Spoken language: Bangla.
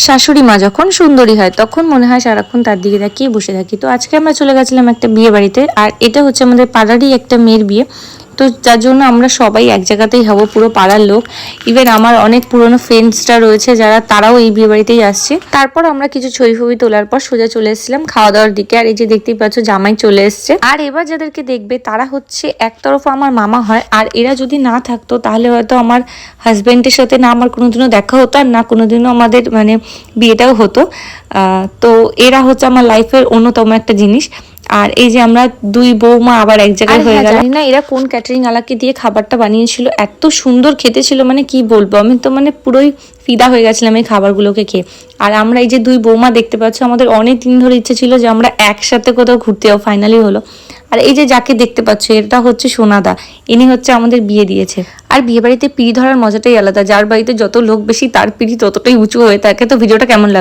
শাশুড়ি মা যখন সুন্দরী হয় তখন মনে হয় সারাক্ষণ তার দিকে তাকিয়ে বসে থাকি। তো আজকে আমরা চলে গেছিলাম একটা বিয়ে বাড়িতে, আর এটা হচ্ছে আমাদের পাড়ারই একটা মেয়ের বিয়ে। তো যার জন্য আমরা সবাই এক জায়গাতেই হব, পুরো পাড়ার লোক। ইভেন আমার অনেক পুরনো ফ্রেন্ডসরা রয়েছে যারা, তারাও এই বিয়ে বাড়িতেই আসছে। তারপর আমরা কিছু ছবি ফবি তোলার পর সোজা চলে এসেছিলাম খাওয়া দাওয়ার দিকে। আর এই যে দেখতেই পাচ্ছ জামাই চলে এসছে। আর এবার যাদেরকে দেখবে তারা হচ্ছে একতরফা আমার মামা হয়, আর এরা যদি না থাকতো তাহলে হয়তো আমার হাজব্যান্ডের সাথে না আমার কোনোদিনও দেখা হতো, আর না কোনোদিনও আমাদের মানে বিয়েটাও হতো। তো এরা হচ্ছে আমার লাইফের অন্যতম একটা জিনিস। আর এই যে আমরা দুই বৌমা আবার এক জায়গায় হয়ে গেল। জানি না এরা কোন ক্যাটারিং আলাকে দিয়ে খাবারটা বানিয়েছিল, এত সুন্দর খেতে ছিল, মানে কি বলবো, আমি তো মানে পুরোই ফিদা হয়ে গেছিলাম এই খাবারগুলোকে খেয়ে। আর আমরা এই যে দুই বৌমা দেখতে পাচ্ছ, আমাদের অনেক দিন ধরে ইচ্ছে ছিল যে আমরা একসাথে কোথাও ঘুরতে যাও, ফাইনালি হলো। আর এই যে যাকে দেখতে পাচ্ছ এটা হচ্ছে সোনাদা, ইনি হচ্ছে আমাদের বিয়ে দিয়েছে। আর বিয়ে বাড়িতে পিড়ি ধরার মজাটাই আলাদা, যার বাড়িতে যত লোক বেশি তার পিড়ি ততটাই উঁচু হয়ে থাকে। তো ভিডিওটা কেমন লাগে?